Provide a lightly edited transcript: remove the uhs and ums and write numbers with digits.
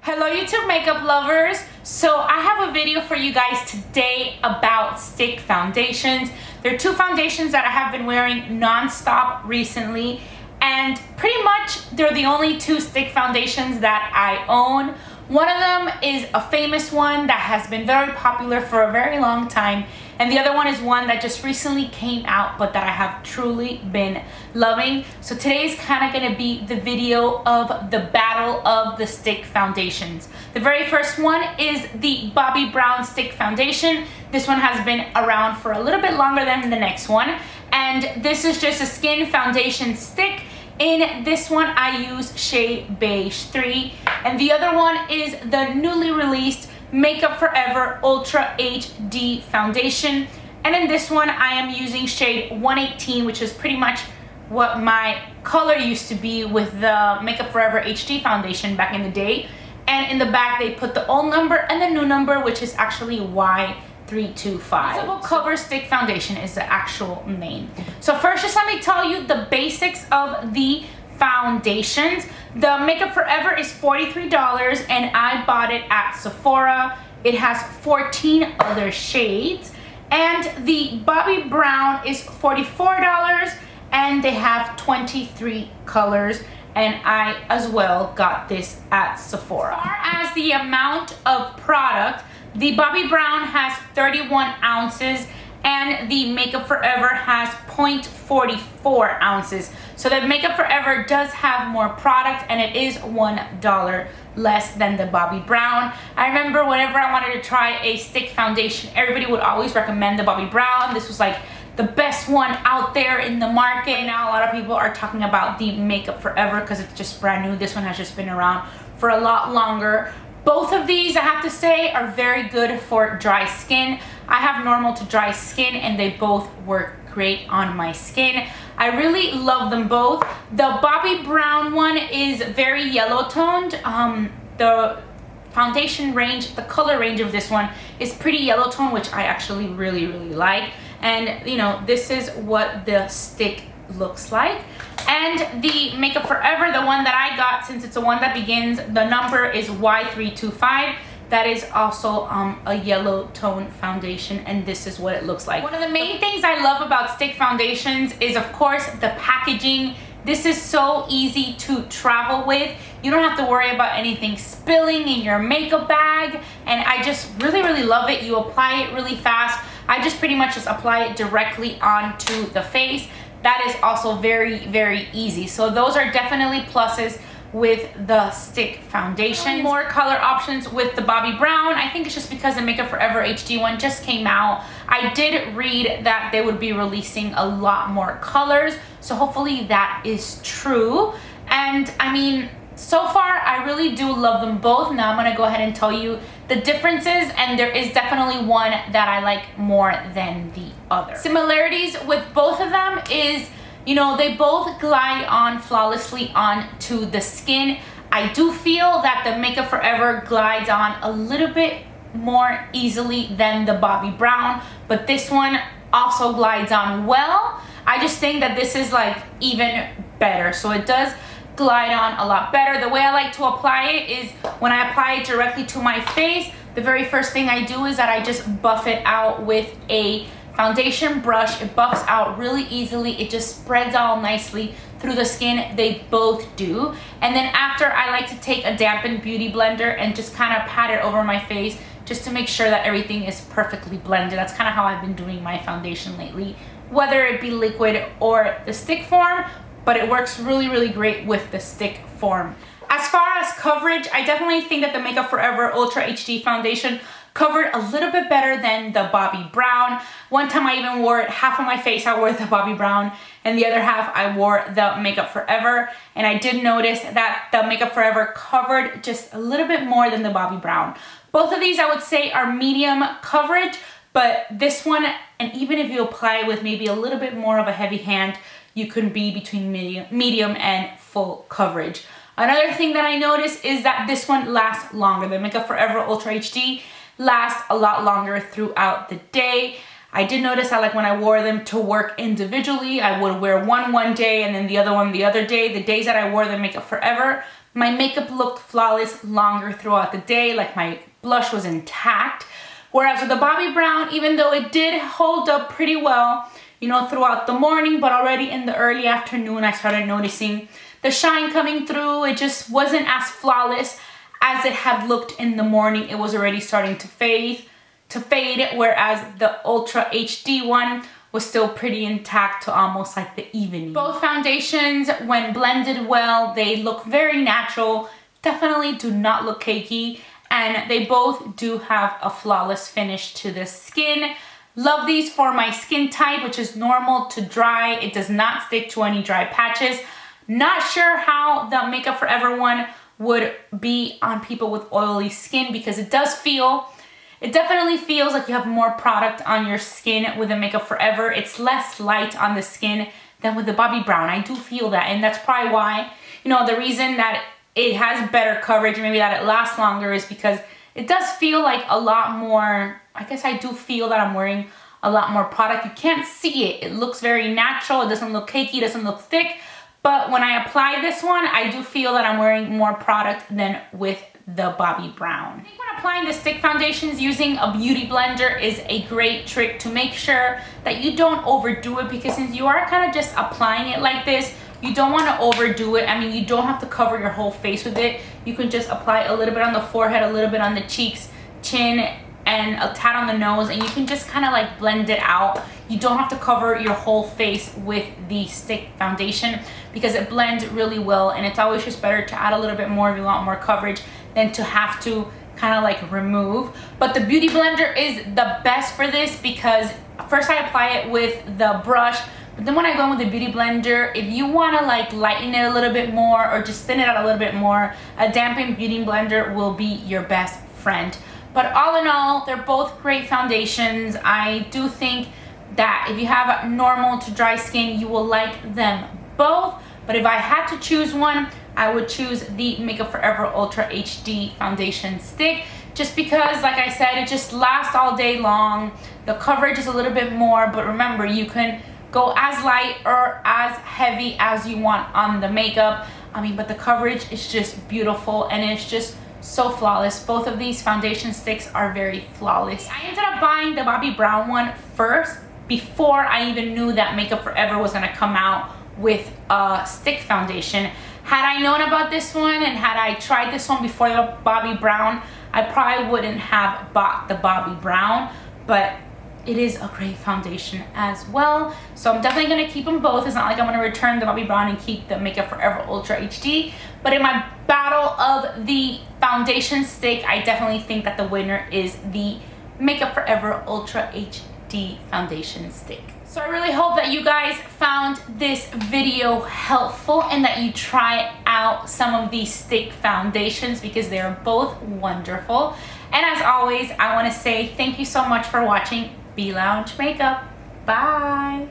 Hello YouTube makeup lovers. So I have a video for you guys today about stick foundations. There are two foundations that I have been wearing non-stop recently, and pretty much they're the only two stick foundations that I own. One of them is a famous one that has been very popular for a very long time, and the other one is one that just recently came out but that I have truly been loving. So today's kind of going to be the video of the battle of the stick foundations. The very first one is the Bobbi Brown stick foundation. This one has been around for a little bit longer than the next one, and this is just a skin foundation stick. In this one, I use shade Beige 3, and the other one is the newly released Makeup Forever Ultra HD foundation. And in this one, I am using shade 118, which is pretty much what my color used to be with the Makeup Forever HD foundation back in the day. And in the back, they put the old number and the new number, which is actually Y325. Visible Cover Stick Foundation is the actual name. So first, just let me tell you the basics of the foundations. The Makeup Forever is $43 and I bought it at Sephora. It has 14 other shades. And the Bobbi Brown is $44 and they have 23 colors. And I as well got this at Sephora. As far as the amount of product, the Bobbi Brown has 31 ounces and the Makeup Forever has 0.44 ounces. So the Makeup Forever does have more product and it is $1 less than the Bobbi Brown. I remember whenever I wanted to try a stick foundation, everybody would always recommend the Bobbi Brown. This was like the best one out there in the market. And now a lot of people are talking about the Makeup Forever because it's just brand new. This one has just been around for a lot longer. Both of these, I have to say, are very good for dry skin. I have normal to dry skin and they both work great on my skin. I really love them both. The Bobbi Brown one is very yellow toned. The foundation range, the color range of this one is pretty yellow tone, which I actually really like. And you know, this is what the stick looks like. And the Makeup Forever, the one that I got, since it's the one that begins, the number is Y325. That is also a yellow tone foundation, and this is what it looks like. One of the main things I love about stick foundations is, of course, the packaging. This is so easy to travel with. You don't have to worry about anything spilling in your makeup bag, and I just really love it. You apply it really fast. I just pretty much just apply it directly onto the face. That is also very easy. So those are definitely pluses with the stick foundation. More color options with the Bobbi Brown. I think it's just because the Makeup Forever HD one just came out. I did read that they would be releasing a lot more colors, so hopefully that is true. And I mean, so far I really do love them both. Now I'm gonna go ahead and tell you the differences, and there is definitely one that I like more than the other. Similarities with both of them is, you know, they both glide on flawlessly onto the skin. I do feel that the Makeup Forever glides on a little bit more easily than the Bobbi Brown, but this one also glides on well. I just think that this is like even better. So it does glide on a lot better. The way I like to apply it is when I apply it directly to my face, the very first thing I do is that I just buff it out with a foundation brush. It buffs out really easily. It just spreads all nicely through the skin. They both do. And then after, I like to take a dampened beauty blender and just kind of pat it over my face just to make sure that everything is perfectly blended. That's kind of how I've been doing my foundation lately, whether it be liquid or the stick form, but it works really great with the stick form. As far as coverage, I definitely think that the Makeup Forever Ultra HD foundation covered a little bit better than the Bobbi Brown. One time I even wore it, half of my face I wore the Bobbi Brown and the other half I wore the Makeup Forever, and I did notice that the Makeup Forever covered just a little bit more than the Bobbi Brown. Both of these I would say are medium coverage, but this one, and even if you apply it with maybe a little bit more of a heavy hand, you can be between medium and full coverage. Another thing that I noticed is that this one lasts longer. The Makeup Forever Ultra HD lasts a lot longer throughout the day. I did notice that like when I wore them to work individually, I would wear one day and then the other one the other day. The days that I wore the Makeup Forever, my makeup looked flawless longer throughout the day, like my blush was intact. Whereas with the Bobbi Brown, even though it did hold up pretty well, you know, throughout the morning, but already in the early afternoon, I started noticing the shine coming through. It just wasn't as flawless as it had looked in the morning. It was already starting to fade, whereas the Ultra HD one was still pretty intact to almost like the evening. Both foundations, when blended well, they look very natural, definitely do not look cakey, and they both do have a flawless finish to the skin. Love these for my skin type, which is normal to dry. It does not stick to any dry patches. Not sure how the Makeup Forever one would be on people with oily skin, because it definitely feels like you have more product on your skin with the Makeup Forever. It's less light on the skin than with the Bobbi Brown. I do feel that, and that's probably why, you know, the reason that it has better coverage, maybe that it lasts longer, is because it does feel like a lot more, I guess I do feel that I'm wearing a lot more product. You can't see it. It looks very natural. It doesn't look cakey, it doesn't look thick. But when I apply this one, I do feel that I'm wearing more product than with the Bobbi Brown. I think when applying the stick foundations, using a beauty blender is a great trick to make sure that you don't overdo it, because since you are kind of just applying it like this, you don't want to overdo it. I mean, you don't have to cover your whole face with it. You can just apply a little bit on the forehead, a little bit on the cheeks, chin, and a tad on the nose, and you can just kind of like blend it out. You don't have to cover your whole face with the stick foundation because it blends really well, and it's always just better to add a little bit more if you want more coverage than to have to kind of like remove. But the beauty blender is the best for this, because first I apply it with the brush, but then when I go in with the beauty blender, if you want to like lighten it a little bit more or just thin it out a little bit more, a dampened beauty blender will be your best friend. But all in all, they're both great foundations. I do think that if you have normal to dry skin, you will like them both. But if I had to choose one, I would choose the Makeup Forever Ultra HD foundation stick, just because, like I said, it just lasts all day long. The coverage is a little bit more, but remember, you can go as light or as heavy as you want on the makeup. I mean, but the coverage is just beautiful, and it's just so flawless. Both of these foundation sticks are very flawless. I ended up buying the Bobbi Brown one first before I even knew that Makeup Forever was gonna come out with a stick foundation. Had I known about this one and had I tried this one before the Bobbi Brown, I probably wouldn't have bought the Bobbi Brown, but it is a great foundation as well. So I'm definitely gonna keep them both. It's not like I'm gonna return the Bobbi Brown and keep the Makeup Forever Ultra HD, but in my battle of the foundation stick, I definitely think that the winner is the Makeup Forever Ultra HD foundation stick. So I really hope that you guys found this video helpful and that you try out some of these stick foundations, because they are both wonderful. And as always, I want to say thank you so much for watching Be Lounge Makeup. Bye.